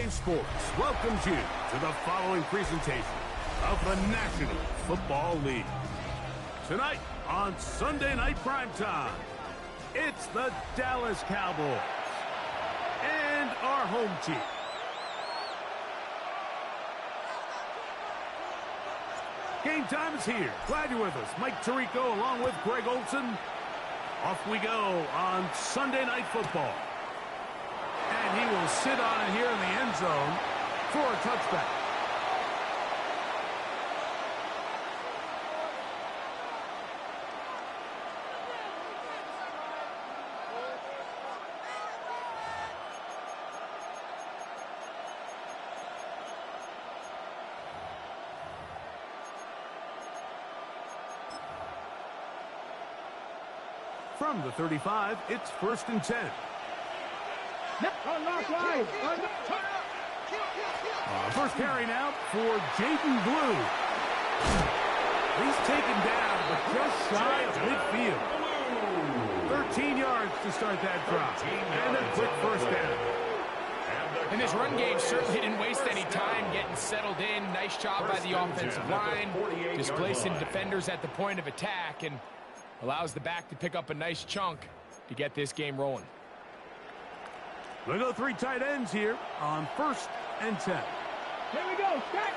Wave Sports welcomes you to the following presentation of the National Football League. Tonight on Sunday Night Primetime, it's the Dallas Cowboys and our home team. Game time is here. Glad you're with us. Mike Tirico along with Greg Olson. Off we go on Sunday Night Football. And he will sit on it here in the end zone for a touchback. From the 35, it's 1st and 10. First carry now for Jaden Blue. He's taken down, but just shy of midfield. 13 yards to start that drop. And a quick first down. And this run game certainly didn't waste any time getting settled in. Nice job by the offensive line, displacing defenders at the point of attack, and allows the back to pick up a nice chunk to get this game rolling. We'll go 3 tight ends here on 1st and 10. Here we go, set.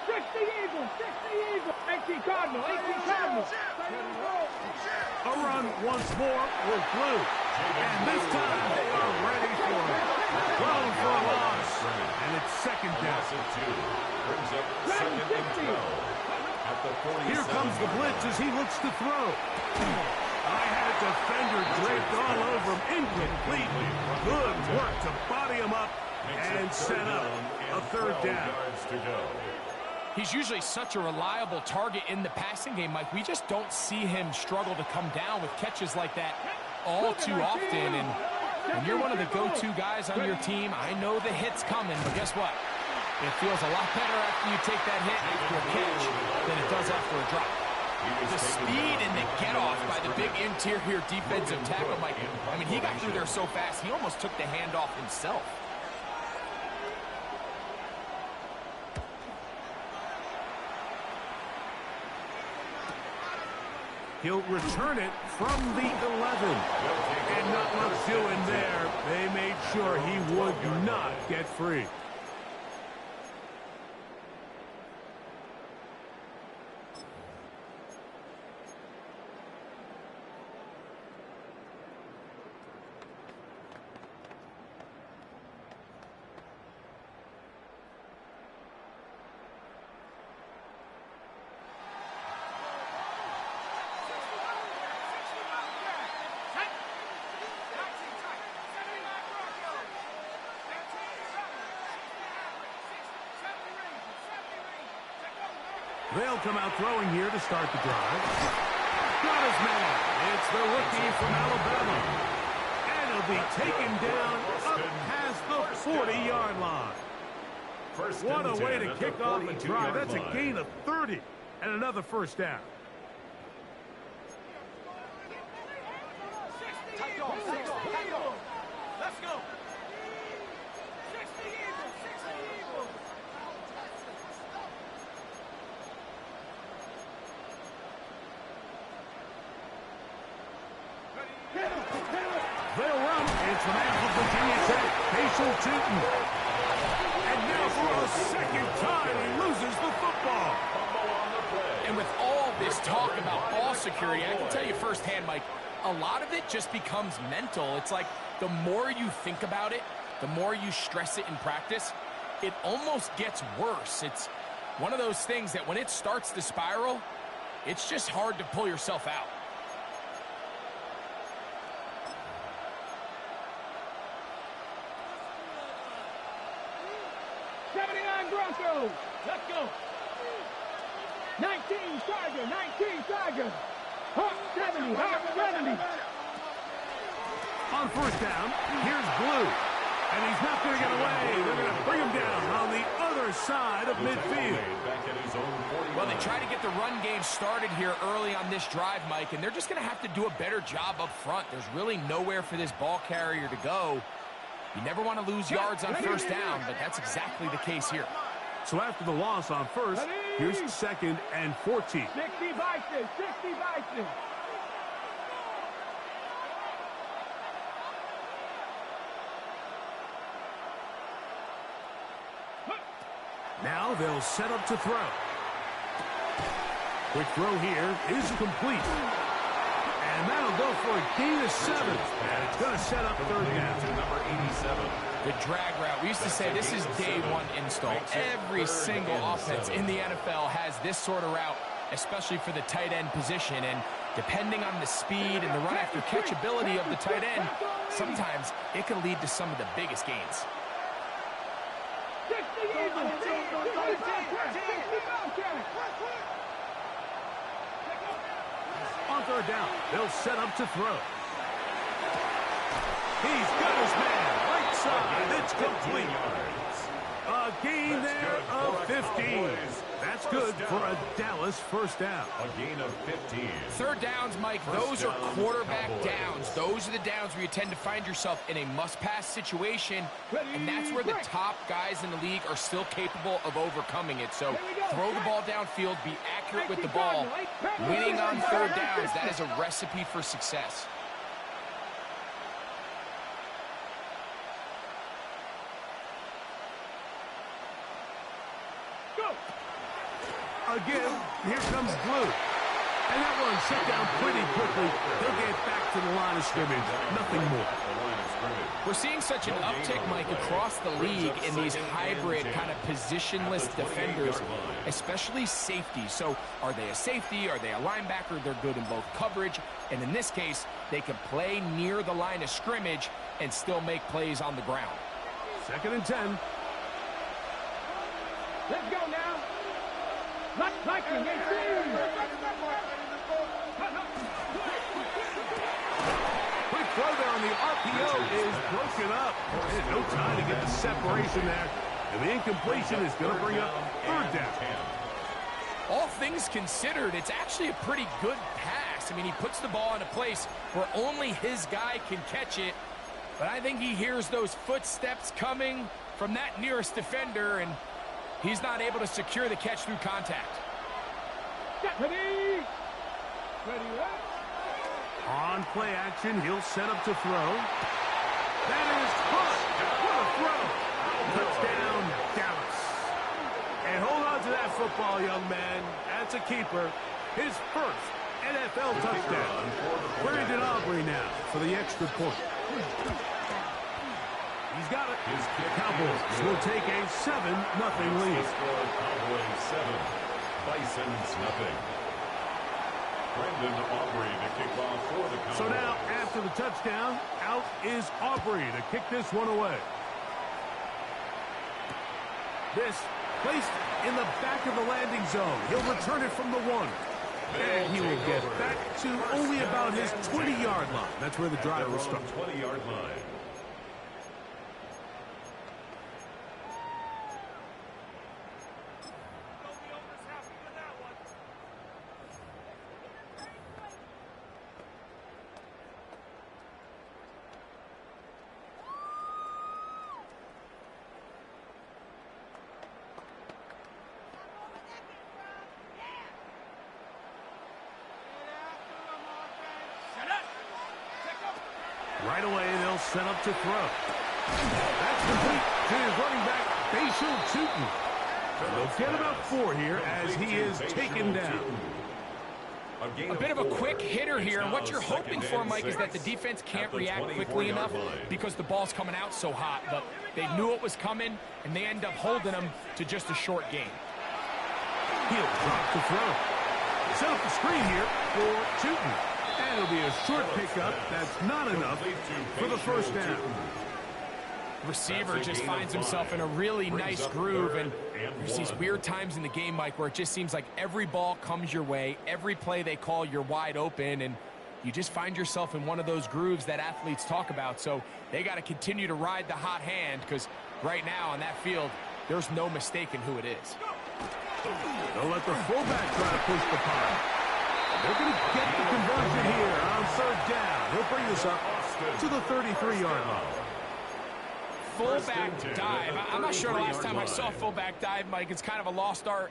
60 Eagles, 60 Eagles. 18 Cardinal, 18 Cardinal. A run once more with Blue. And this time they are ready for it. Thrown for a loss. And it's 2nd down. Here comes the blitz as he looks to throw. I had a defender draped all over him. Incomplete. Good work to body him up and set up a 3rd down. He's usually such a reliable target in the passing game, Mike. We just don't see him struggle to come down with catches like that all too often. And when you're one of the go-to guys on your team, I know the hit's coming, but guess what? It feels a lot better after you take that hit after a catch than it does after a drop. The speed and the get-off by the big interior defensive tackle, Mike. I mean, he got through there so fast, he almost took the handoff himself. He'll return it from the 11. And not much doing there. They made sure he would not get free. They'll come out throwing here to start the drive. Got his man. It's the rookie from Alabama. And he'll be taken down up past the 40-yard line. What a way to kick off a drive. That's a gain of 30 and another 1st down. Let's go. They'll run. It's from Alpha Virginia Tech, Facial Tootin. And now for a 2nd time, he loses the football. And with all this talk about ball security, I can tell you firsthand, Mike, a lot of it just becomes mental. It's like the more you think about it, the more you stress it in practice, it almost gets worse. It's one of those things that when it starts to spiral, it's just hard to pull yourself out. Broncos. Let's go. 19 Charger, 19 Charger. Hawk 70, Hawk 70. On 1st down, here's Blue. And he's not going to get away. They're going to bring him down on the other side of midfield. Well, they try to get the run game started here early on this drive, Mike, and they're just going to have to do a better job up front. There's really nowhere for this ball carrier to go. You never want to lose yards on first down, but that's exactly the case here. So after the loss on first, here's 2nd and 14. 60 Bison, 60 Bison. Now they'll set up to throw. Quick throw here is complete. And that'll go for a gain of 7. And it's going to set up 3rd down. To number 87. The drag route. We used to say this is day one install. Every single offense in the NFL has this sort of route, especially for the tight end position. And depending on the speed and the run after catch ability of the tight end, sometimes it can lead to some of the biggest gains. On 3rd down, they'll set up to throw. He's got his man. Right side. It's complete. A gain there of 15. That's good for a Dallas 1st down. A gain of 15. 3rd downs, Mike, those are quarterback downs. Those are the downs where you tend to find yourself in a must-pass situation, and that's where the top guys in the league are still capable of overcoming it. So throw the ball downfield, be accurate with the ball. Winning on 3rd downs, that is a recipe for success. Again, here comes Blue. And that one shut down pretty quickly. They'll get back to the line of scrimmage. Nothing more. We're seeing such an uptick, Mike, across the league in these hybrid kind of positionless defenders, especially safety. So are they a safety? Are they a linebacker? They're good in both coverage. And in this case, they can play near the line of scrimmage and still make plays on the ground. 2nd and 10. Let's go now. Quick throw there on the RPO is broken up. There's no time to get the separation there. And the incompletion is going to bring up 3rd down. All things considered, it's actually a pretty good pass. I mean, he puts the ball in a place where only his guy can catch it. But I think he hears those footsteps coming from that nearest defender, and he's not able to secure the catch through contact. Ready? On play action, he'll set up to throw. That is caught. What a throw. Touchdown, Dallas. And hold on to that football, young man. That's a keeper. His 1st NFL touchdown. Brandon Aubrey now for the extra point. He's got it. The Cowboys will take a 7-0 lead. Cowboys 7, Bison's nothing. Brandon Aubrey to kick off for the Cowboys. So now, after the touchdown, out is Aubrey to kick this one away. This placed in the back of the landing zone. He'll return it from the 1. And he will get back to only about his 20-yard line. That's where the drive will start. 20-yard line. Right away, they'll set up to throw. That's complete to his running back, Bison. They'll get about 4 here as he is taken down. A bit of a quick hitter here, and what you're hoping for, Mike, is that the defense can't react quickly enough because the ball's coming out so hot. But they knew it was coming, and they end up holding him to just a short gain. He'll drop to throw. Set up the screen here for Tootin. And it'll be a short pickup. That's not enough for the 1st down. Receiver just finds himself in a really nice groove, and there's these weird times in the game, Mike, where it just seems like every ball comes your way, every play they call, you're wide open, and you just find yourself in one of those grooves that athletes talk about. So they got to continue to ride the hot hand, because right now on that field, there's no mistaking who it is. They'll let the fullback try to push the pile. They're going to get the conversion here on 3rd down. He'll bring this up to the 33-yard line. fullback dive. I'm not sure the last time I saw a fullback dive, Mike. It's kind of a lost art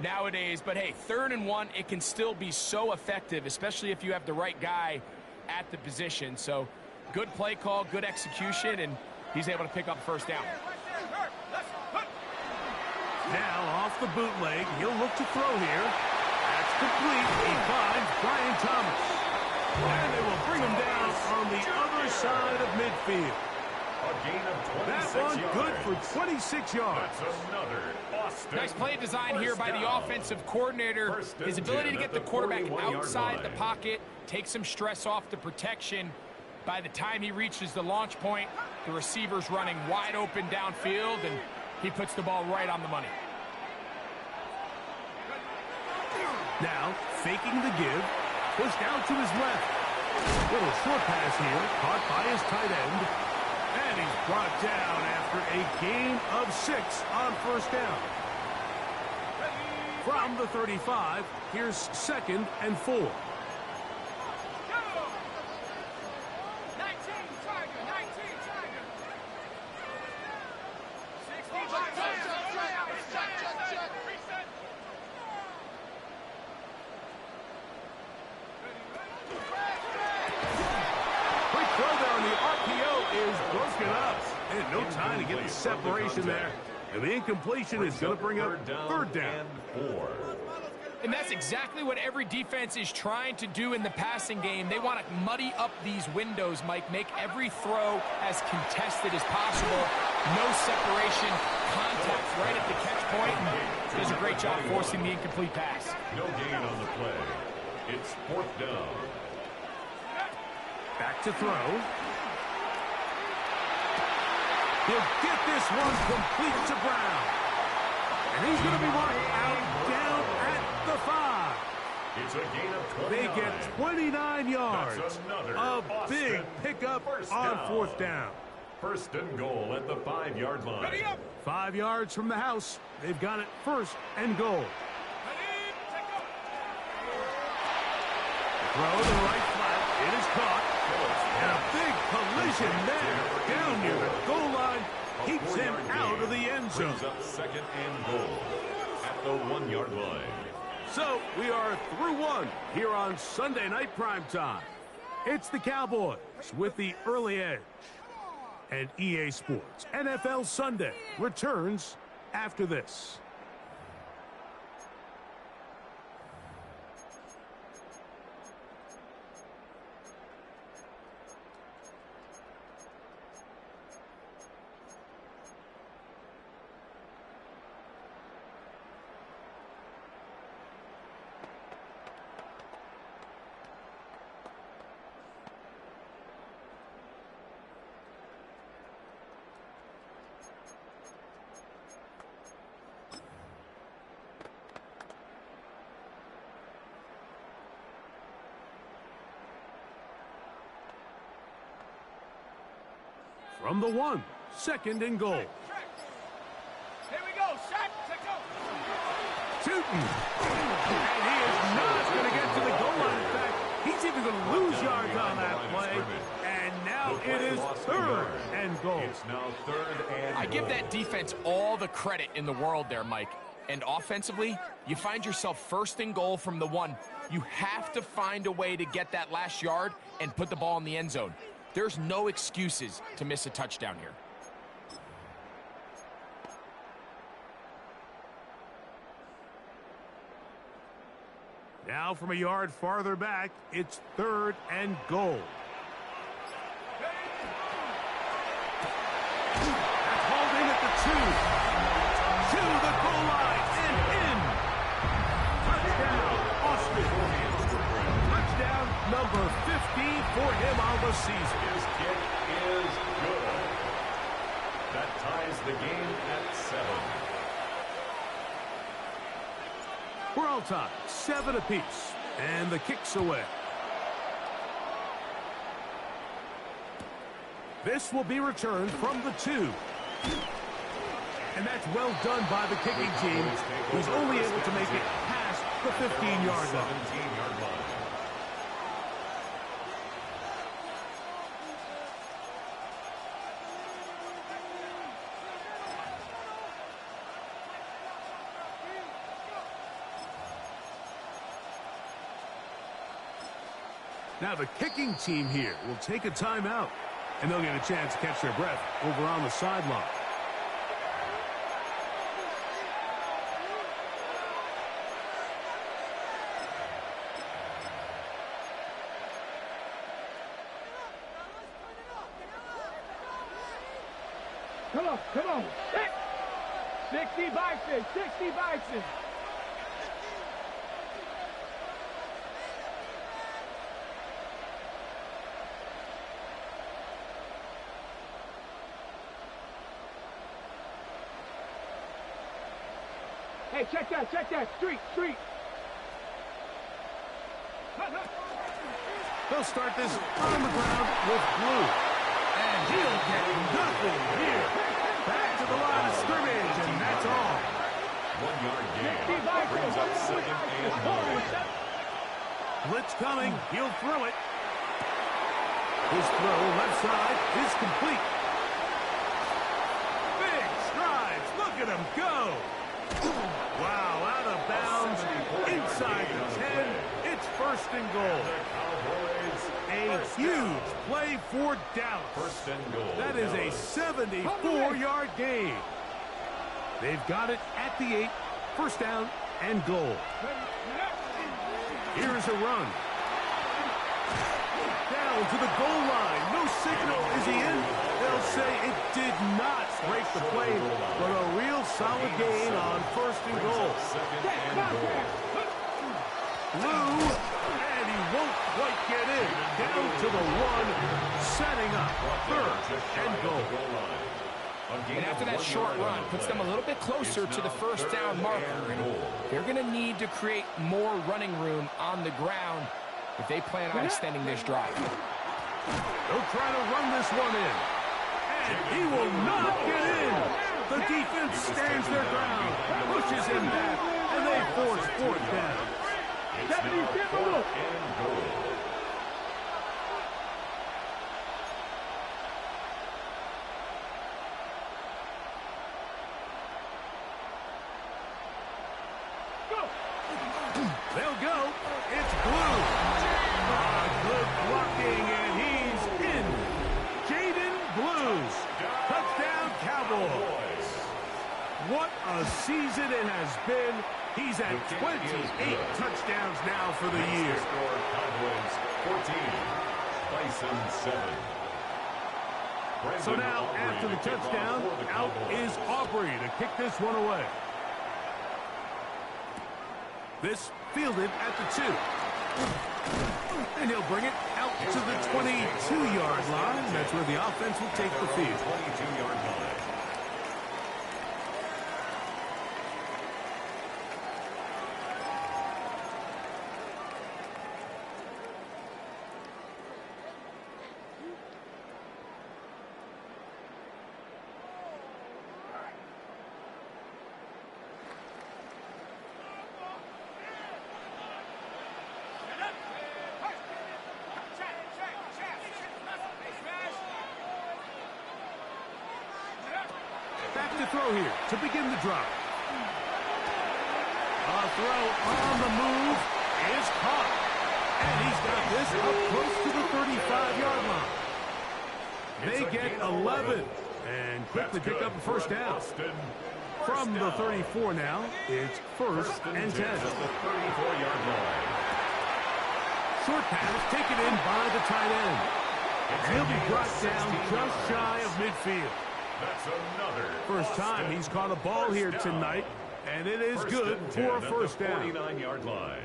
nowadays. But, hey, 3rd and 1, it can still be so effective, especially if you have the right guy at the position. So good play call, good execution, and he's able to pick up first down. Now off the bootleg, he'll look to throw here. That's complete. He finds Brian Thomas. And they will bring him down on the other side of midfield. A gain of 26 that one yards. good for 26 yards. That's another Boston. Nice play design here by the down. offensive coordinator. His ability to get the quarterback outside the pocket, take some stress off the protection. By the time he reaches the launch point, the receiver's running wide open downfield, and he puts the ball right on the money. Now, faking the give, pushed out to his left. Little short pass here, caught by his tight end. And he's brought down after a gain of 6 on first down. From the 35, here's 2nd and 4. No time to get the separation there. And the incompletion is going to bring up 3rd down. And that's exactly what every defense is trying to do in the passing game. They want to muddy up these windows, Mike, make every throw as contested as possible. No separation, contact right at the catch point. And does a great job forcing the incomplete pass. No gain on the play. It's 4th down. Back to throw. He'll get this one complete to Brown. And he's going to be marked out down at the 5. It's a gain of 29. They get 29 yards. That's another A Boston big pickup on 4th down. 1st and goal at the 5-yard line. 5 yards from the house. They've got it 1st and goal. Throw to the right flat. It is caught. And a big collision there. Down near the goal line. Keeps him out of the end zone. Brings up 2nd and goal at the 1-yard line. So we are through 1 here on Sunday Night Primetime. It's the Cowboys with the early edge. And EA Sports NFL Sunday returns after this. From the 1, 2nd and goal. Here we go, set, go. Shooting. And he is not going to get to the goal line. In fact, he's even going to lose yards on that play. And now it is 3rd and goal. It's now 3rd and I give that defense all the credit in the world there, Mike. And offensively, you find yourself 1st and goal from the 1. You have to find a way to get that last yard and put the ball in the end zone. There's no excuses to miss a touchdown here. Now from a yard farther back, it's 3rd and goal. That's hauled in at the 2. To the goal line and in. Touchdown, Austin. Touchdown number 15 for him on the season. his kick is good. That ties the game at 7. We're all tied, 7 apiece, and the kick's away. This will be returned from the 2. And that's well done by the kicking team, who's only able to make it past the 15-yard line. 17-yard line. Now the kicking team here will take a timeout, and they'll get a chance to catch their breath over on the sideline. Come on. 60 Bison, 60 Bison. Hey, check that. Street. They'll start this on the ground with Blue. And he'll get nothing here. Back to the line of scrimmage, and that's all. 1 yard gain. Brings up 2nd and 9. Blitz coming. He'll throw it. His throw left side is complete. Big strides. Look at him go. Wow, out of bounds. Inside the 10. It's 1st and goal. A huge play for Dallas. 1st and goal. That is a 74-yard gain. They've got it at the 8. 1st down and goal. Here's a run. Down to the goal line. No signal. Is he in? They'll say it did not break the play, but a real solid gain on 1st and goal. Blue, and he won't quite get in. Down to the 1, setting up 3rd and goal. And after that short run, puts them a little bit closer to the 1st down marker. And they're going to need to create more running room on the ground if they plan on extending this drive. They'll try to run this one in. And he will not get in. The defense stands their ground, pushes him back, and they force 4th down. It's now 4th and goal. They'll go. It's Blue. Good blocking, and he's in. Jaden Blues. Touchdown, Cowboys. What a season it has been. He's at 28 touchdowns now for the year. Cowboys 14, Bison 7. So now, after the touchdown, out is Aubrey to kick this one away. This fielded at the 2. And he'll bring it out to the 22-yard line. That's where the offense will take the field. 22-yard line. Back to throw here to begin the drive. A throw on the move is caught. And he's got this up close to the 35-yard line. They get 11 and quickly pick up a 1st down. From the 34 now, it's 1st and 10. At the 34-yard line. Short pass taken in by the tight end. And he'll be brought down just shy of midfield. That's another First time he's caught a ball here tonight, and it is good for a 1st down. 49-yard line.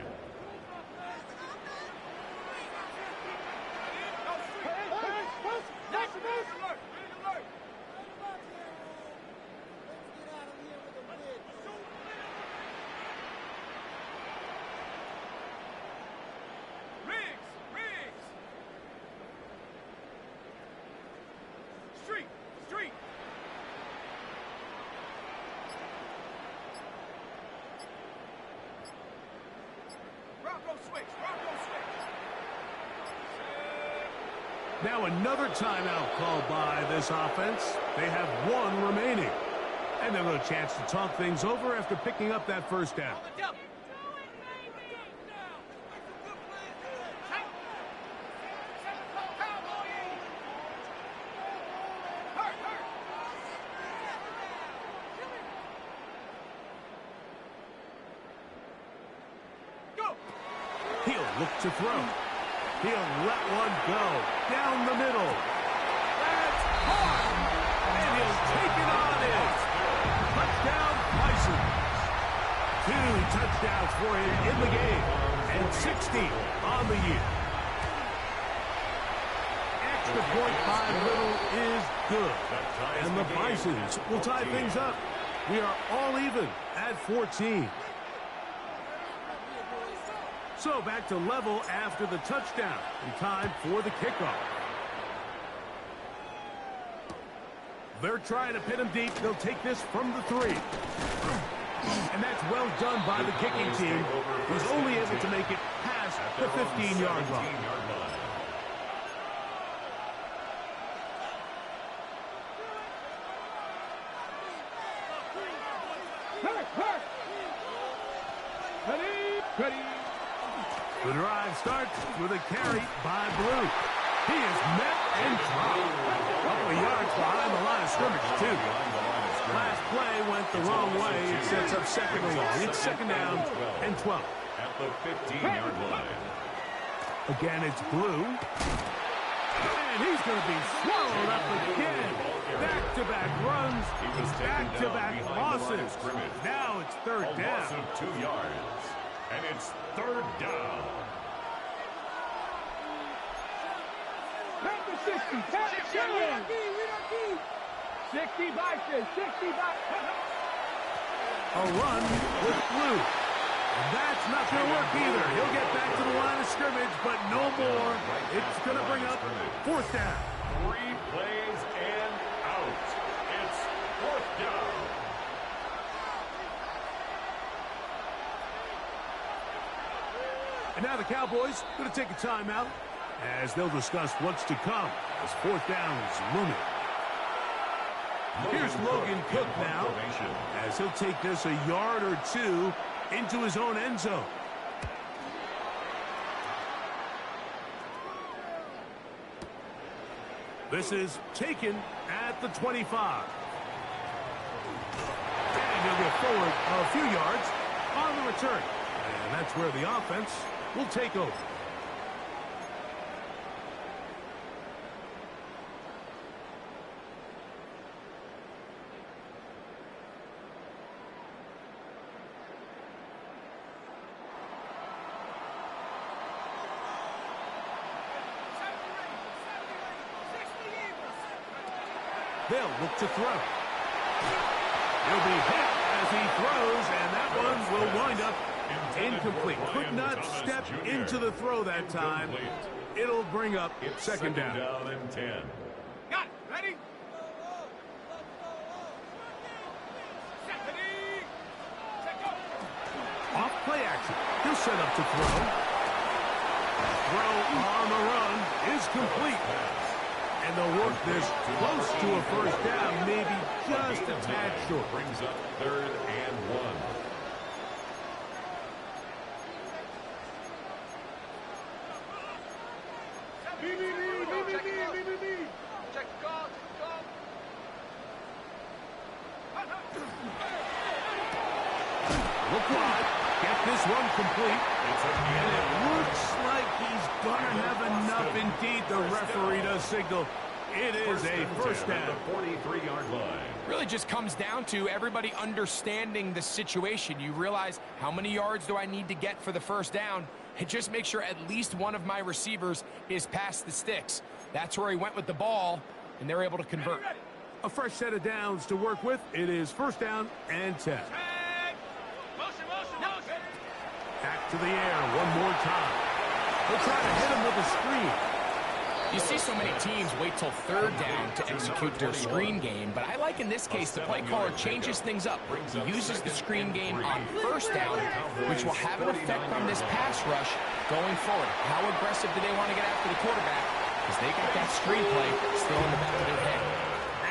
Now another timeout called by this offense. They have 1 remaining. And they'll have a chance to talk things over after picking up that 1st down. look to throw. He'll let one go down the middle. That's hard. And he'll take it on in. Touchdown, Bison. 2 touchdowns for him in the game. And 60 on the year. Extra point by Little is good. And the Bisons will tie things up. We are all even at 14. So back to level after the touchdown. And time for the kickoff. They're trying to pin him deep. They'll take this from the 3. And that's well done by the kicking team, who's only able to make it past the 15-yard line. Ready. The drive starts with a carry by Blue. He is met and dropped. A couple of yards behind the line of scrimmage, too. Last play went the wrong way. It sets up second and long. It's second down and 12. At the 15-yard line. Again, it's Blue. And he's going to be swallowed up again. Back-to-back runs, back-to-back losses. Now it's third down. A loss of 2 yards. And it's third down. Count the 60. Count the 60 Bison. 60 Bison. A run with Blue. And that's not going to work either. He'll get back to the line of scrimmage, but no more. It's going to bring up fourth down. 3 plays and out. It's fourth down. And now the Cowboys going to take a timeout as they'll discuss what's to come as fourth down is looming. Here's Logan Cook now as he'll take this a yard or 2 into his own end zone. This is taken at the 25. And he'll go forward a few yards on the return. And that's where the offense will take over. They'll look to throw. He'll be hit as he throws, and that one will wind up incomplete. Could not step into the throw that time. It'll bring up second down. Down and 10. Got it. Ready? Off play action. He'll set up to throw. Throw on the run is complete. And they'll work this close to a first down, maybe just a tad short. Brings up third and 1. Check guard. Look wide. Get this one complete. And it looks like he's going to have enough. Indeed, the referee does signal. It is a first down. The 43-yard line. Really just comes down to everybody understanding the situation. You realize how many yards do I need to get for the first down, and just make sure at least one of my receivers is past the sticks. That's where he went with the ball, and they're able to convert. A fresh set of downs to work with. It is first down and 10. Motion. Back to the air one more time. They'll try to hit him with a screen. You see so many teams wait till third down to execute their screen game, but I like in this case the play caller changes things up. He uses the screen game on first down, which will have an effect on this pass rush going forward. How aggressive do they want to get after the quarterback? Because they got that screen play still in the back of their head.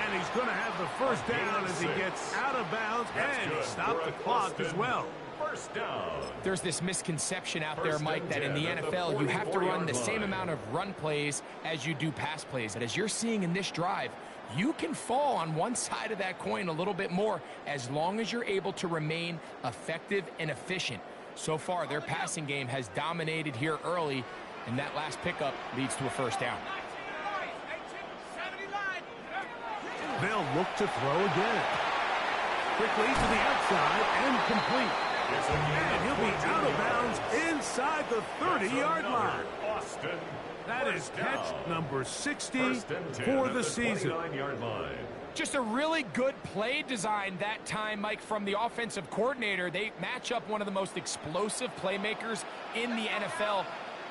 And he's going to have the first down as he gets out of bounds and stop the clock as well. First down. There's this misconception out there, Mike, that in the NFL you have to run the same amount of run plays as you do pass plays. And as you're seeing in this drive, you can fall on one side of that coin a little bit more as long as you're able to remain effective and efficient. So far, their passing game has dominated here early, and that last pickup leads to a first down. They'll look to throw again. Quickly to the outside and complete. And he'll be out of bounds inside the 30-yard line. That is catch number 60 for the season. Just a really good play design that time, Mike, from the offensive coordinator. They match up one of the most explosive playmakers in the NFL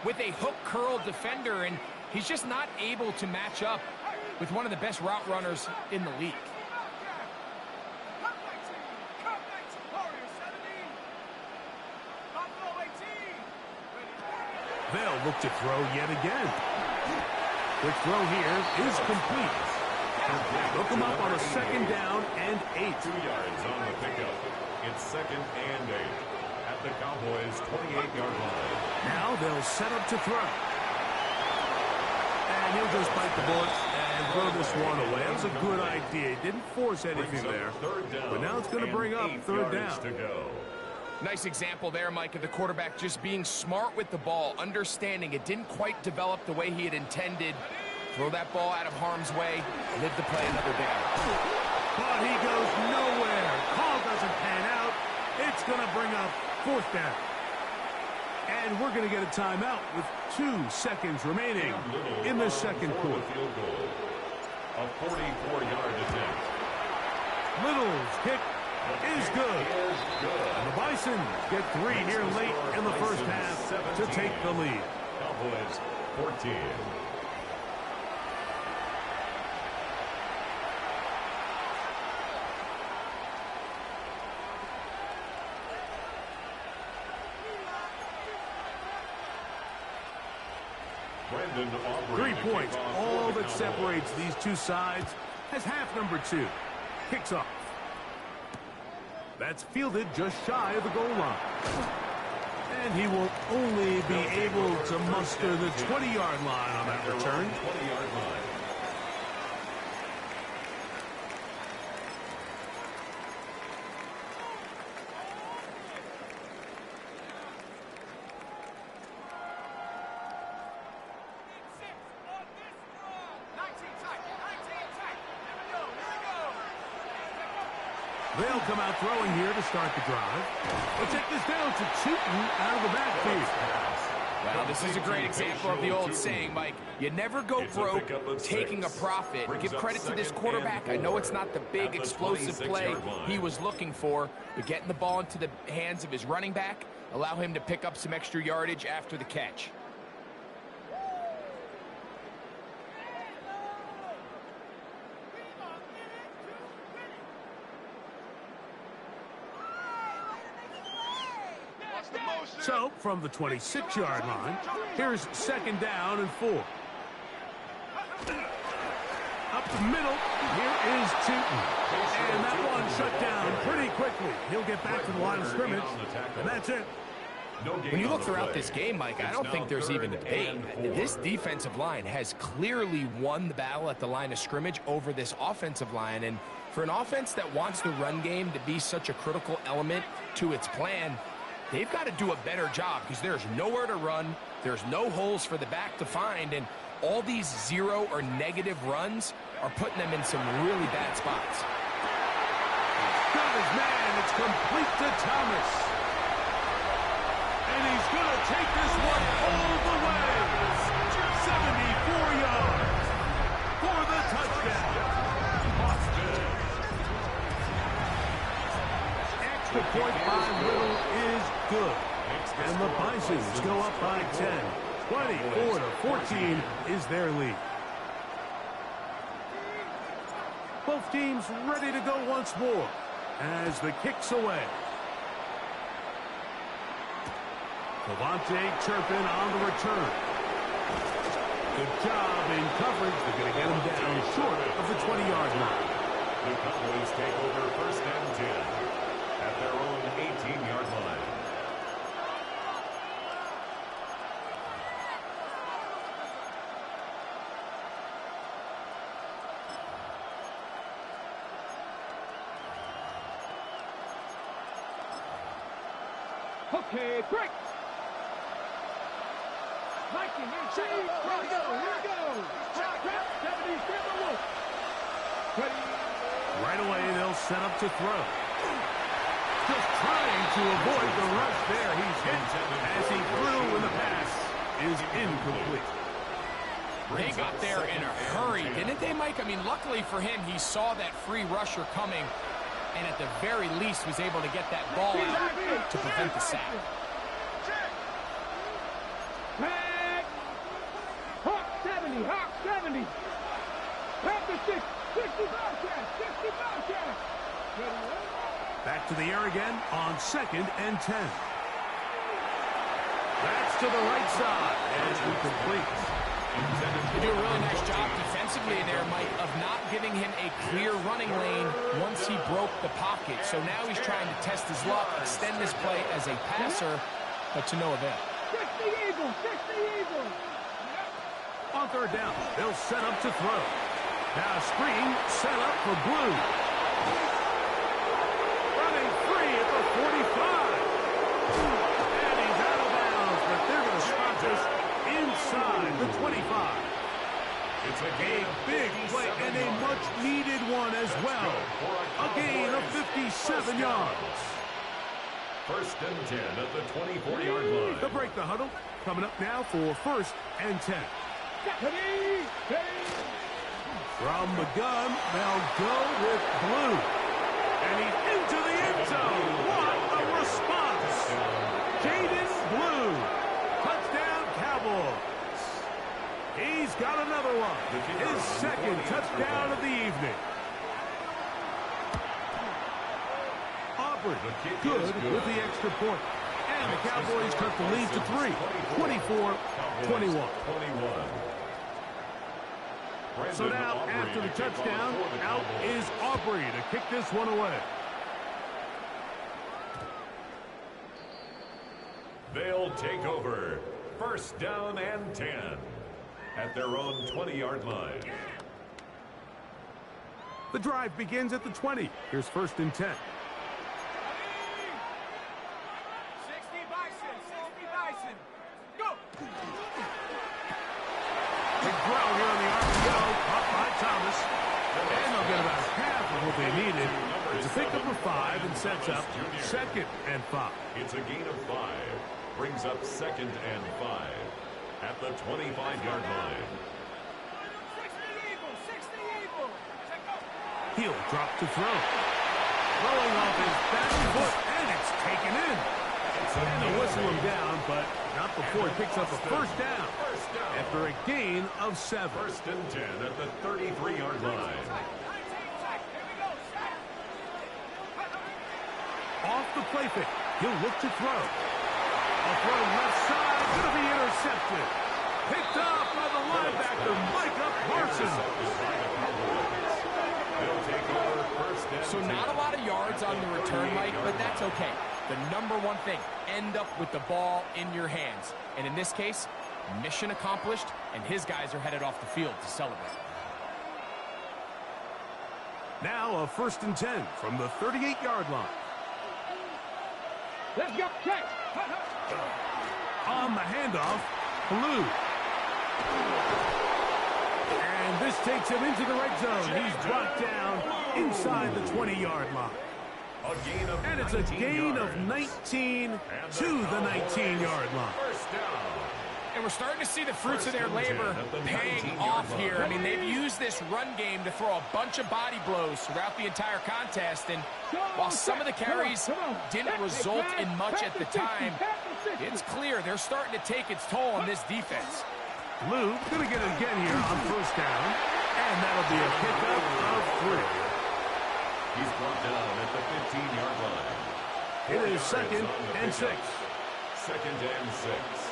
with a hook curl defender, and he's just not able to match up with one of the best route runners in the league. They'll look to throw yet again. Quick throw here is complete. Look him up on a second down and 8. 2 yards on the pickup. It's second and 8 at the Cowboys' 28-yard line. Now they'll set up to throw. And he'll just bite the bullet and throw this one away. That was a good idea. He didn't force anything there. But now it's going to bring up third down. To go. Nice example there, Mike, of the quarterback just being smart with the ball, understanding it didn't quite develop the way he had intended. Throw that ball out of harm's way, live to play another down. But he goes nowhere. Call doesn't pan out. It's going to bring up fourth down. And we're going to get a timeout with 2 seconds remaining in the second quarter. A 44-yard attempt. Little's kick is good. And the Bison get 3 here late in the first half to take the lead. Cowboys 14. Brandon Aubrey. 3 points, all that separates these two sides as half number 2 kicks off. That's fielded just shy of the goal line. And he will only be able to muster the 20-yard line on that return. 20-yard line. They'll come out throwing here to start the drive. They'll take this down to Tootin out of the backfield. Well, this is a great example of the old saying, Mike. You never go broke taking a profit. Give credit to this quarterback. I know it's not the big explosive play he was looking for, but getting the ball into the hands of his running back, allow him to pick up some extra yardage after the catch. So, from the 26-yard line, here's second down and 4. Up the middle, here is Tootin. And that one shut down pretty quickly. He'll get back to the line of scrimmage, and that's it. When you look throughout this game, Mike, I don't think there's even a debate. This defensive line has clearly won the battle at the line of scrimmage over this offensive line. And for an offense that wants the run game to be such a critical element to its plan, they've got to do a better job because there's nowhere to run. There's no holes for the back to find. And all these 0 or negative runs are putting them in some really bad spots. Got his man. It's complete to Thomas. And he's going to take this one all the way. 74 yards for the touchdown. Extra point by Little is good. And the Bisons go up by 10. 24-14 is their lead. Both teams ready to go once more as the kick's away. Levante Turpin on the return. Good job in coverage. They're going to get him down short of the 20-yard line. The Cowboys take over first and 10 at their own 18-yard line. Okay, break. Viking, 18. Here we go. Drop, 70, Wolf. Ready. Right away, they'll set up to throw. Just trying to avoid the rush there. He's hit as he threw when the pass is incomplete. They got there in a hurry, didn't they, Mike? I mean, luckily for him, he saw that free rusher coming, and at the very least was able to get that ball out to prevent the sack. Hawk 70, Hawk 70. After 60 Bobcats, 60 Bobcats. Back to the air again on 2nd and 10. That's to the right side, and incomplete. They do a really nice job defensively there, Mike, of not giving him a clear running lane once he broke the pocket. So now he's trying to test his luck, extend this play as a passer, but to no avail. 60 Eagles, 60 Eagles. On 3rd down, they'll set up to throw. Now screen set up for Blue. Running free at the 45. And he's out of bounds, but they're going to stop this inside the 25. It's a big play and a much-needed one as well. A gain of 57 yards. 1st and 10 at the 24-yard line. They'll break the huddle. Coming up now for 1st and 10. From the gun, they'll go with Blue. And he's into the end zone. What a response. Jaden Blue. Touchdown, Cowboys. He's got another one. His 2nd touchdown of the evening. Aubrey, good with the extra point. And the Cowboys cut the lead to 3, 24-21. So now, after the touchdown, out is Aubrey to kick this one away. They'll take over. 1st down and 10 at their own 20-yard line. The drive begins at the 20. Here's 1st and 10. 60 Bison, 60 Bison. Go. Big throw here on the RPO, caught by Thomas. And they'll get about half of what they needed. It's a pickup of 5 and sets up 2nd and 5. It's a gain of 5. Brings up 2nd and 5 at the 25-yard line. 60 Eagles. He'll drop to throw. Throwing off his back foot, and it's taken in. And they'll whistle him down, but not before he picks up a 1st down. After a gain of 7. 1st and 10 at the 33-yard line. Off the play fake, he'll look to throw. A throw left side, going to be intercepted. Picked up by the linebacker, Micah Parsons. So not a lot of yards on the return, Mike, but that's okay. The number one thing, end up with the ball in your hands. And in this case, mission accomplished, and his guys are headed off the field to celebrate. Now a 1st and 10 from the 38-yard line. Let's go. Check. On the handoff, Blue. And this takes him into the red zone. He's brought down inside the 20-yard line. And it's a gain of 19 to the 19-yard line. And we're starting to see the fruits of their labor paying off here. I mean, they've used this run game to throw a bunch of body blows throughout the entire contest. And while some of the carries didn't result in much at the time, it's clear they're starting to take its toll on this defense. Blue going to get it again here on 1st down. And that'll be a pickup of 3. He's brought down at the 15-yard line. It is 2nd and 6. 2nd and 6.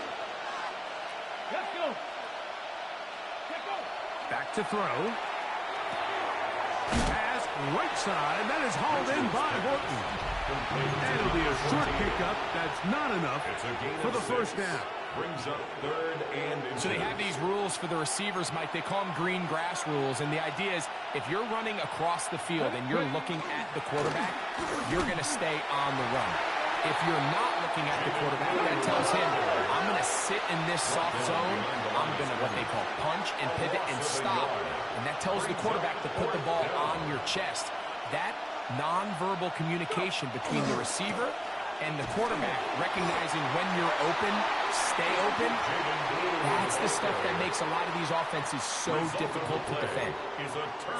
Let's go. Let's go. Back to throw. Pass right side. That is hauled in by Horton. And it'll be a short pickup. That's not enough for the 1st down. Brings up 3rd and So they have these rules for the receivers, Mike. They call them green grass rules. And the idea is if you're running across the field and you're looking at the quarterback, you're going to stay on the run. If you're not looking at the quarterback, that tells him, I'm going to sit in this soft zone. I'm going to what they call punch and pivot and stop. And that tells the quarterback to put the ball on your chest. That nonverbal communication between the receiver and the quarterback, recognizing when you're open, stay open, that's the stuff that makes a lot of these offenses so difficult to defend.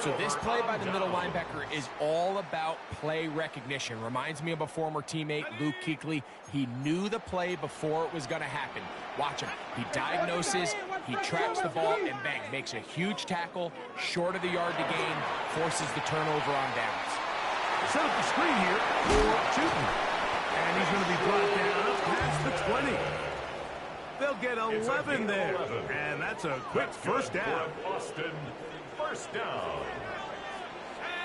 So this play by the middle linebacker is all about play recognition. Reminds me of a former teammate, Luke Kuechly. He knew the play before it was going to happen. Watch him. He diagnoses, he traps the ball, and bang, makes a huge tackle, short of the yard to gain, forces the turnover on downs. Set up the screen here for Chutin. And he's going to be brought down past the 20. They'll get 11 there. And that's a quick first down. Boston, first down.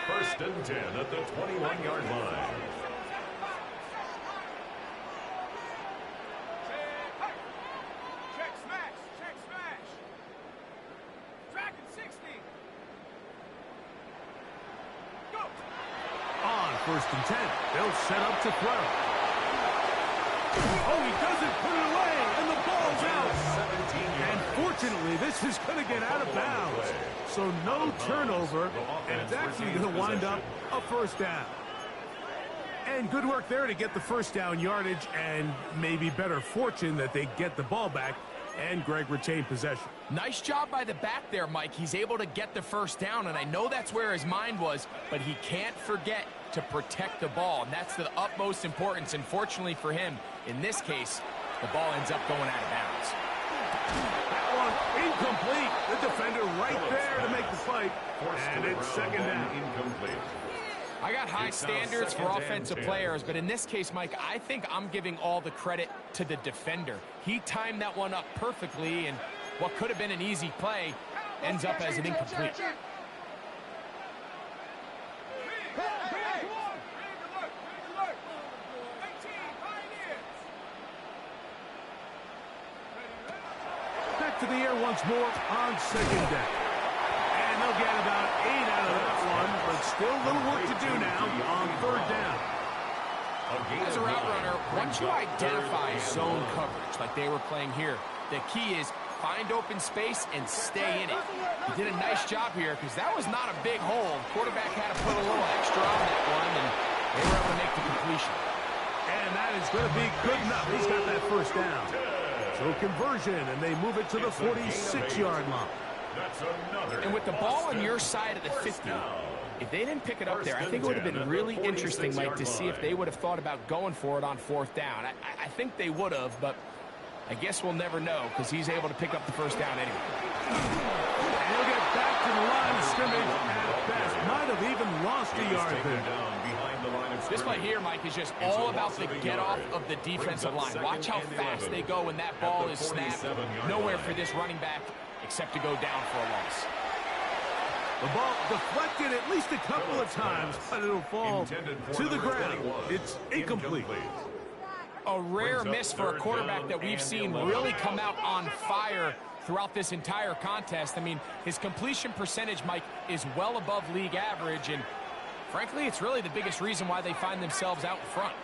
First and 10 at the 21-yard line. Check smash. Tracking 60. Go. On first and 10, they'll set up to throw. Oh, he doesn't put it away, and the ball's out. And fortunately, this is going to get out of bounds. So no turnover, and it's actually going to wind up a first down. And good work there to get the first down yardage, and maybe better fortune that they get the ball back, and Greg retained possession. Nice job by the back there, Mike. He's able to get the first down, and I know that's where his mind was, but he can't forget to protect the ball, and that's the utmost importance. And fortunately for him, in this case, the ball ends up going out of bounds. That one incomplete. The defender right there to make the fight, and it's second down. Incomplete. I got high standards for offensive players, but in this case, Mike, I think I'm giving all the credit to the defender. He timed that one up perfectly, and what could have been an easy play ends up as an incomplete. Back to the air once more on second down. And they'll get about 8 out of that one, but still a little work to do now on third down. As a route runner, once you identify zone coverage like they were playing here, the key is find open space and stay in it. He did a nice job here because that was not a big hole. Quarterback had to put a little extra on that one, and they were able to make the completion. And that is going to be good enough. He's got that first down. So conversion, and they move it to the 46-yard line. And with the ball on your side of the 50, if they didn't pick it up there, I think it would have been really interesting, Mike, to see if they would have thought about going for it on fourth down. I think they would have, but I guess we'll never know because he's able to pick up the first down anyway. And he'll get back to the line of scrimmage at best. Might have even lost a yard there. This play here, Mike, is just all about the get-off of the defensive line. Watch how fast they go when that ball is snapped. Nowhere for this running back except to go down for a loss. The ball deflected at least a couple of times, but it'll fall to the ground. It's incomplete. A rare miss for a quarterback that we've seen really come out on fire throughout this entire contest. I mean, his completion percentage, Mike, is well above league average, and frankly, it's really the biggest reason why they find themselves out in front.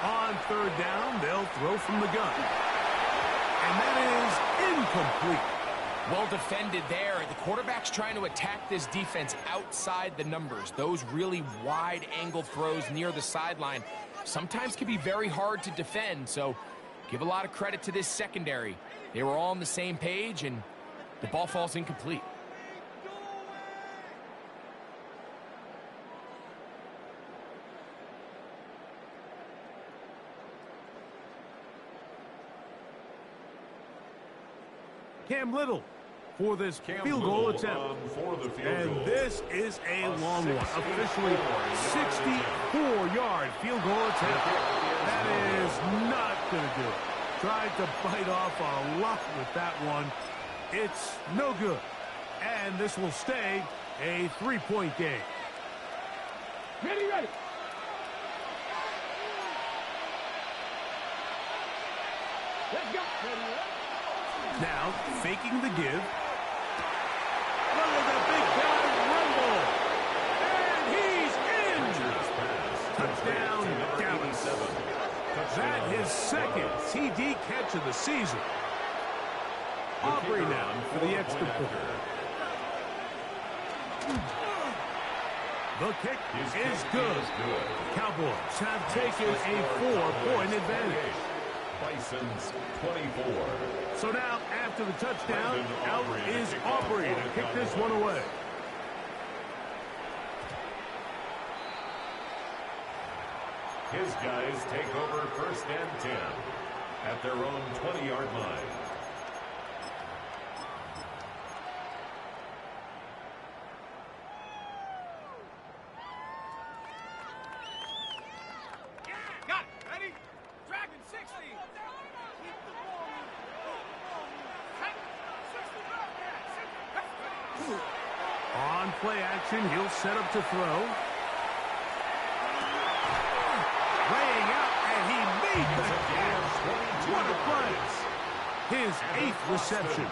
On third down, they'll throw from the gun. And that is incomplete. Well defended there. The quarterback's trying to attack this defense outside the numbers. Those really wide angle throws near the sideline sometimes can be very hard to defend. So give a lot of credit to this secondary. They were all on the same page, and the ball falls incomplete. Cam Little for this field goal attempt. And this is a long one. Officially 64-yard field goal attempt. That is not going to do it. Tried to bite off a lot with that one. It's no good. And this will stay a 3-point game. Ready, ready. Let's go. Now, faking the give. Look at the big guy rumble. And he's in. Touchdown, Dallas. That his second TD catch of the season. Aubrey now for the extra point. The kick is good. Cowboys have taken a 4-point advantage. Bison's 24. So now, after the touchdown, out is Aubrey to kick this one away. His guys take over 1st and 10 at their own 20-yard line. On play action, he'll set up to throw. Laying out, and he made the catch. What a play. His 8th reception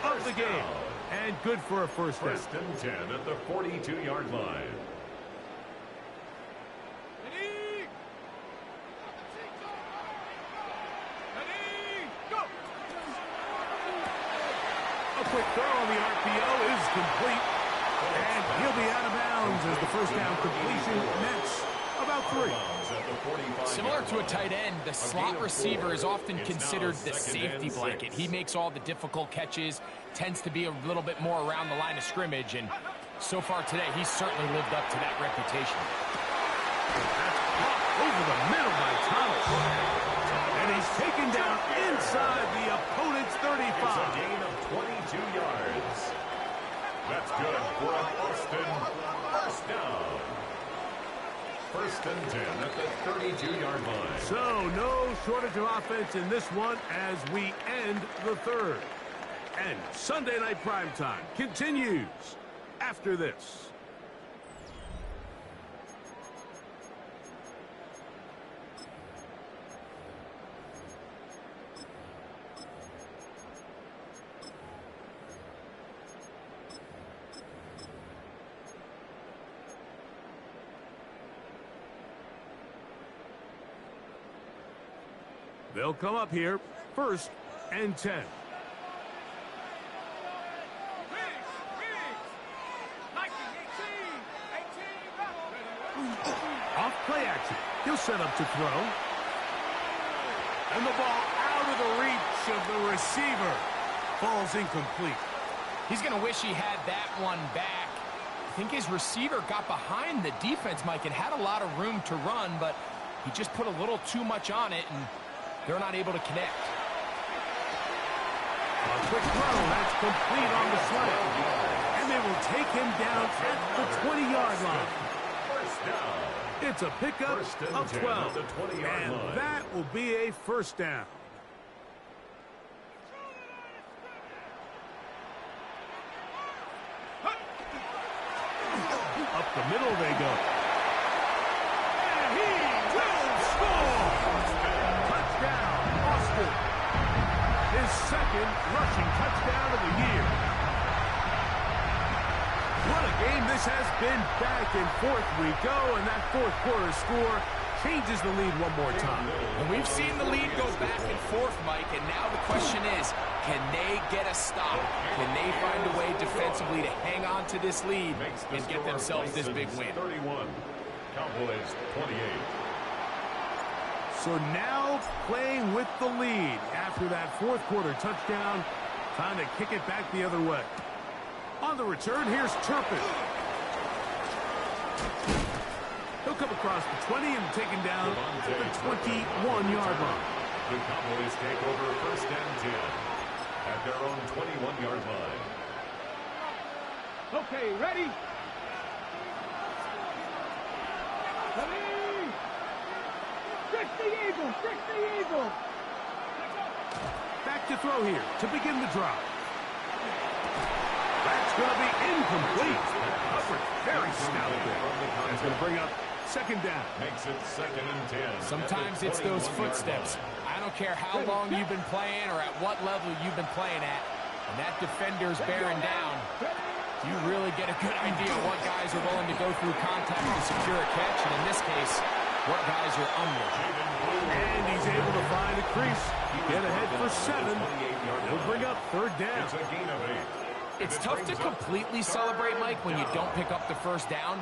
of the game. And good for a first down. 1st and 10 at the 42-yard line. A quick throw on the RPO is complete. And he'll be out of bounds as the first down completion nets about 3. Similar to a tight end, the slot receiver is often considered the safety blanket. He makes all the difficult catches, tends to be a little bit more around the line of scrimmage, and so far today, he's certainly lived up to that reputation. That's caught over the middle by Thomas. And he's taken down inside the opponent's 35. It's a gain of 22 yards. That's good for a Boston first down. 1st and 10 at the 32-yard line. So no shortage of offense in this one as we end the 3rd. And Sunday Night Primetime continues after this. They'll come up here, 1st and 10. Off play action. He'll set up to throw. And the ball out of the reach of the receiver. Ball's incomplete. He's going to wish he had that one back. I think his receiver got behind the defense, Mike, and had a lot of room to run, but he just put a little too much on it, and they're not able to connect. A quick throw. That's complete on the slant. And they will take him down at the 20-yard line. First down. It's a pickup of 12. And that will be a first down. Up the middle they go. And he will score! Touchdown, Austin. His 2nd rushing touchdown of the year. What a game this has been. Back and forth we go, and that 4th quarter score changes the lead one more time. And we've seen the lead go back and forth, Mike, and now the question is, can they get a stop? Can they find a way defensively to hang on to this lead and get themselves this big win? 31, Cowboys 28. So now playing with the lead after that 4th quarter touchdown, trying to kick it back the other way. On the return, here's Turpin. He'll come across the 20 and taken down at the 21-yard line. The Cowboys take over 1st and 10 at their own 21-yard line. Okay, ready? Ready? Fix the eagle! Fix the eagle! Back to throw here to begin the drive. That's going to be incomplete. Covered very stout there. That's going to bring up second down. Makes it 2nd and 10. Sometimes it's those footsteps. I don't care how long you've been playing or at what level you've been playing at. And that defender's bearing down. You really get a good idea of what guys are willing to go through contact to secure a catch. And in this case, what guys are under. And he's able to find a crease. Get ahead for 7. He'll bring up 3rd down. It's a gain of 8. It's tough to completely celebrate, Mike, when you don't pick up the 1st down.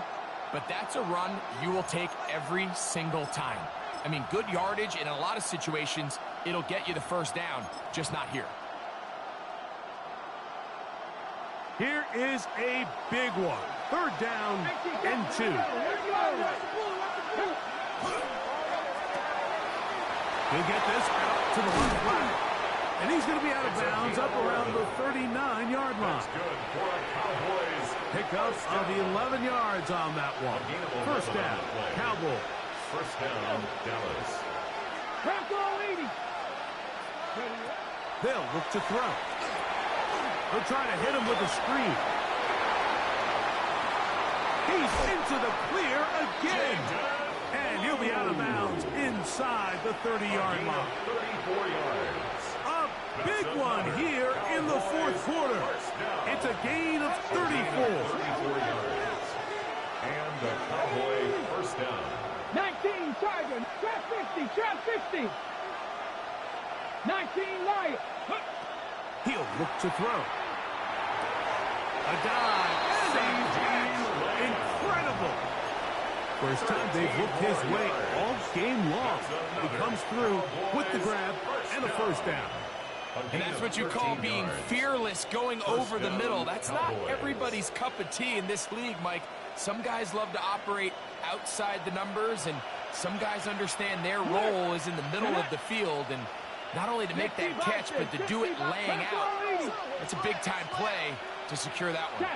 But that's a run you will take every single time. I mean, good yardage, and in a lot of situations, it'll get you the 1st down, just not here. Here is a big one. 3rd down and 2. He'll get this out to the left flat. And he's going to be out of bounds up around the 39-yard line. That's good for a Cowboys. Pickup of 11 yards on that one. 1st down, Cowboys. 1st down, Dallas. They'll look to throw. They'll try to hit him with a screen. He's into the clear again. And he'll be out of bounds inside the 30-yard line. 34 yards. A big one here in the 4th quarter. It's a gain of 34. 34 yards. And the Cowboy 1st down. 19 Tiger, trap 50, trap 50. 19 Lion. He'll look to throw. A dive. Incredible. First time they've looked his way all game long. He comes through with the grab and a 1st down. And that's what you call being fearless, going over the middle. That's not everybody's cup of tea in this league, Mike. Some guys love to operate outside the numbers, and some guys understand their role is in the middle of the field, and not only to make that catch, but to do it laying out. It's a big-time play to secure that one.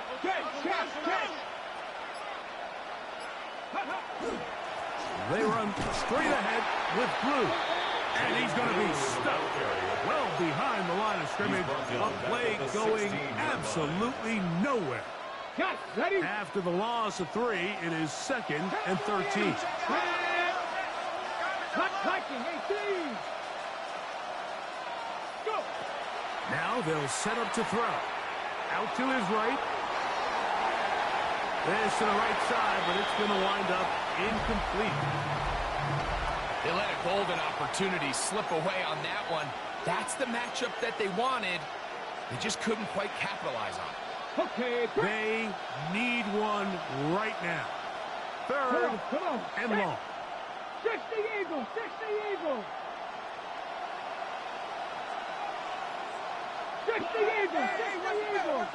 They run straight ahead with blue. And he's going to be stuck well behind the line of scrimmage. A play going absolutely nowhere. After the loss of 3, it is 2nd and 13. Now they'll set up to throw. Out to his right. This to the right side, but it's going to wind up incomplete. They let a golden opportunity slip away on that one. That's the matchup that they wanted. They just couldn't quite capitalize on it. Okay. They need one right now. 3rd and long. 60 Eagles, 60 Eagles. 60 Eagles, 60 Eagles.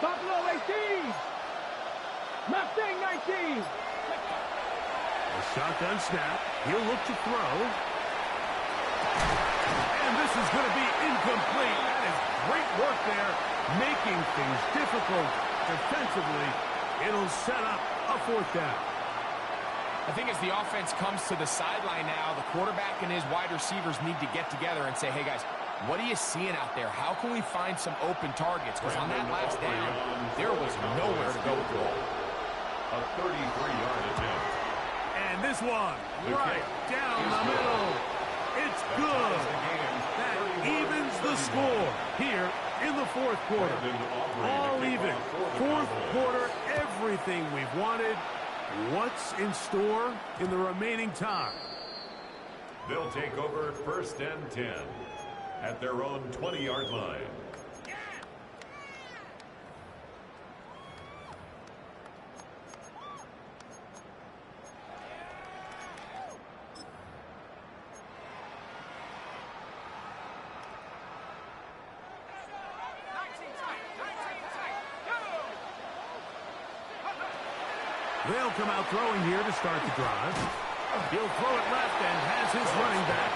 Buffalo 18. Mustang 19. A shotgun snap. He'll look to throw. And this is going to be incomplete. That is great work there, making things difficult defensively. It'll set up a 4th down. I think as the offense comes to the sideline now, the quarterback and his wide receivers need to get together and say, hey, guys, what are you seeing out there? How can we find some open targets? Because on that last down, there was nowhere to go with the ball. A 33-yard attempt. And this one, right down the middle. It's good. That evens the score here in the 4th quarter. All even. 4th quarter, everything we've wanted. What's in store in the remaining time? They'll take over 1st and 10 at their own 20-yard line. They'll come out throwing here to start the drive. He'll throw it left and has his running back.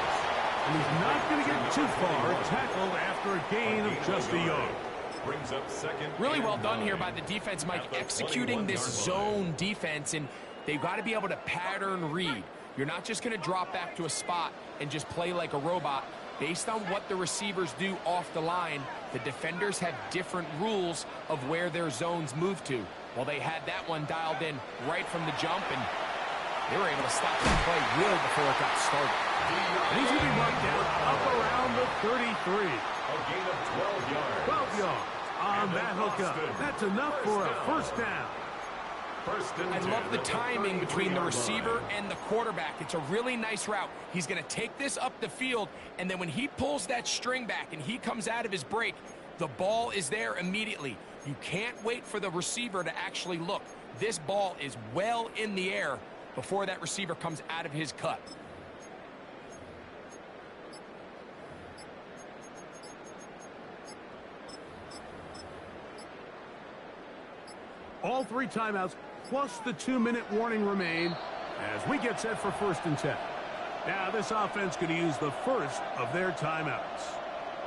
And he's not going to get too far. Tackled after a gain of just a yard. Brings up 2nd. Really well done here by the defense, Mike, executing this zone defense, and they've got to be able to pattern read. You're not just going to drop back to a spot and just play like a robot. Based on what the receivers do off the line, the defenders have different rules of where their zones move to. Well, they had that one dialed in right from the jump, and they were able to stop that play really before it got started. And he's going to be marked down up around the 33. A gain of 12 yards. 12 yards on that hookup. That's enough for a first down. I love the timing between the receiver and the quarterback. It's a really nice route. He's going to take this up the field, and then when he pulls that string back and he comes out of his break, the ball is there immediately. You can't wait for the receiver to actually look. This ball is well in the air before that receiver comes out of his cut. All 3 timeouts plus the 2-minute warning remain as we get set for 1st and 10. Now this offense going to use the first of their timeouts.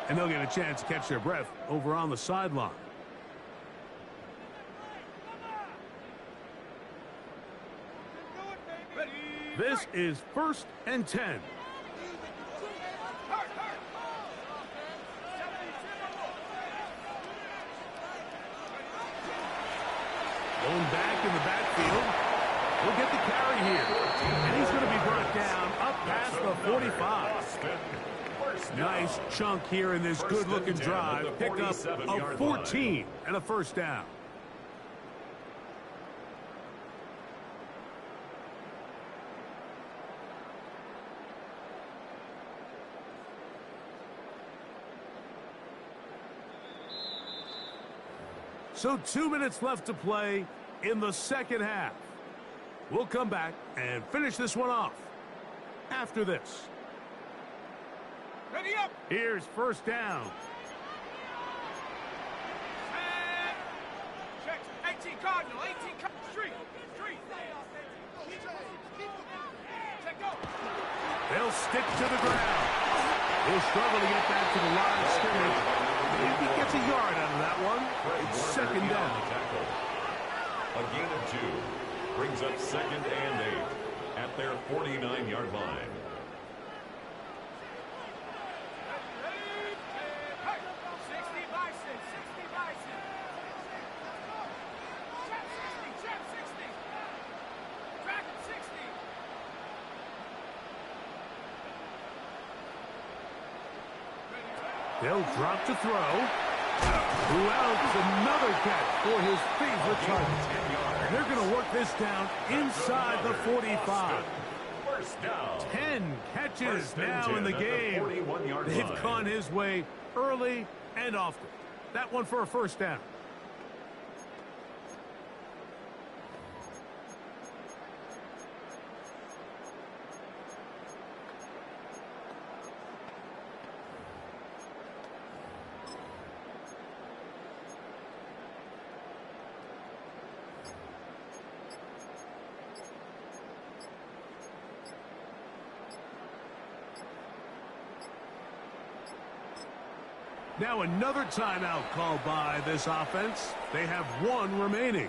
And they'll get a chance to catch their breath over on the sideline. This is 1st and 10. Going back in the backfield. We'll get the carry here. And he's going to be brought down up past the 45. Nice chunk here in this good-looking drive. Pick up a 14 and a first down. So 2 minutes left to play in the second half. We'll come back and finish this one off after this. Ready up. Here's first down. Check. 18 Cardinal. 18 Street. Check go. They'll stick to the ground. He'll struggle to get back to the line of scrimmage. Maybe he gets a yard out of that one. It's second down. A gain of 2 brings up 2nd and 8 at their 49-yard line. They'll drop to throw. Wells, another catch for his favorite target. They're going to work this down inside the 45. 10 catches now in the game. They've gone his way early and often. That one for a first down. Now another timeout called by this offense. They have 1 remaining.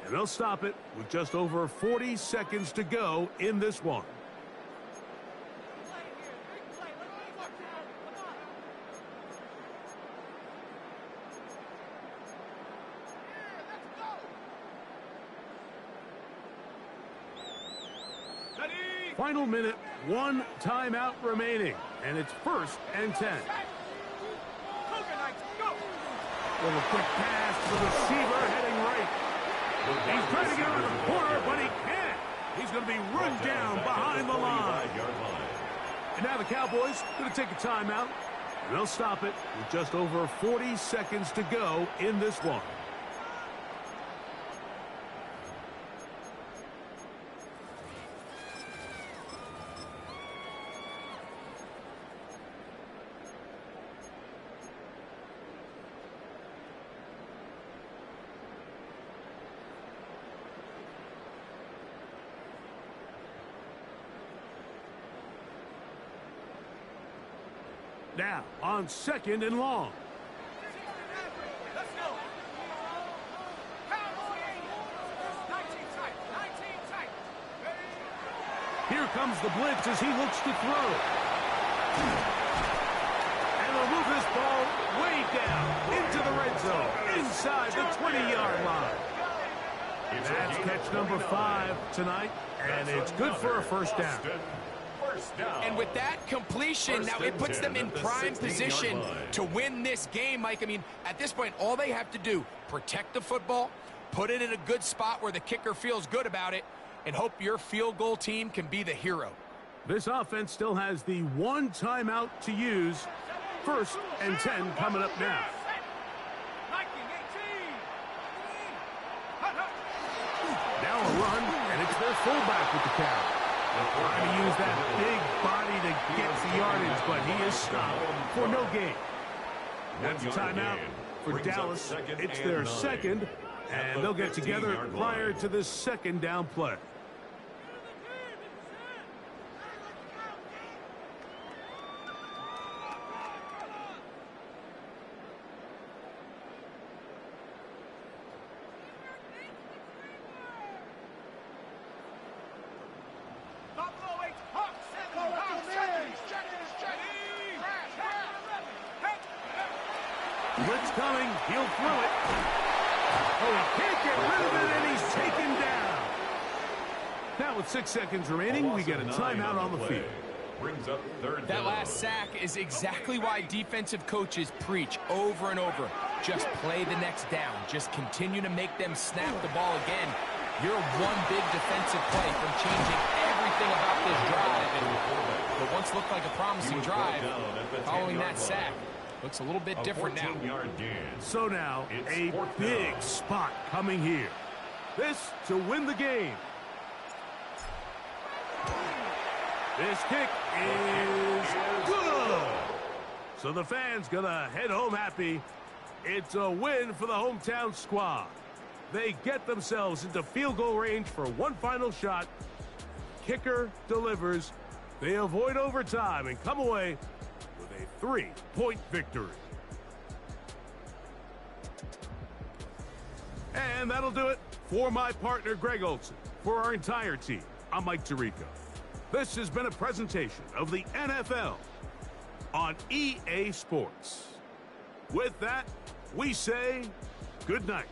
And they'll stop it with just over 40 seconds to go in this one. Final minute, 1 timeout remaining. And it's 1st and 10. Little quick pass to the receiver heading right. He's trying to get around the corner, but he can't. He's going to be run down behind the line. And now the Cowboys going to take a timeout. And they'll stop it with just over 40 seconds to go in this one. Now, on 2nd and long. Let's go. Here comes the blitz as he looks to throw. And they'll move this ball way down into the red zone, inside the 20-yard line. That's catch number 5 tonight, and it's good for a first down. And with that completion, now it puts them in prime position to win this game, Mike. I mean, at this point, all they have to do, protect the football, put it in a good spot where the kicker feels good about it, and hope your field goal team can be the hero. This offense still has the 1 timeout to use. 1st and 10 coming up now. Now a run, and it's their fullback with the carry. Trying to use that big body to get the yardage, but he is stopped for no gain. That's a timeout for Dallas. It's their 2nd, and they'll get together prior to this 2nd down play. Blitz coming. He'll throw it. Oh, he can't get rid of it, and he's taken down. Now with 6 seconds remaining, we get a timeout on the field. Brings up 3rd That down. last sack is exactly why defensive coaches preach over and over. Just play the next down. Just continue to make them snap the ball again. You're one big defensive play from changing everything about this drive. And what once looked like a promising drive, following that sack, looks a little bit different now. So now, a big spot coming here. This to win the game. This kick is good. So the fans gonna head home happy. It's a win for the hometown squad. They get themselves into field goal range for one final shot. Kicker delivers. They avoid overtime and come away with a 3-point victory. And that'll do it for my partner, Greg Olson. For our entire team, I'm Mike Tirico. This has been a presentation of the NFL on EA Sports. With that, we say good night.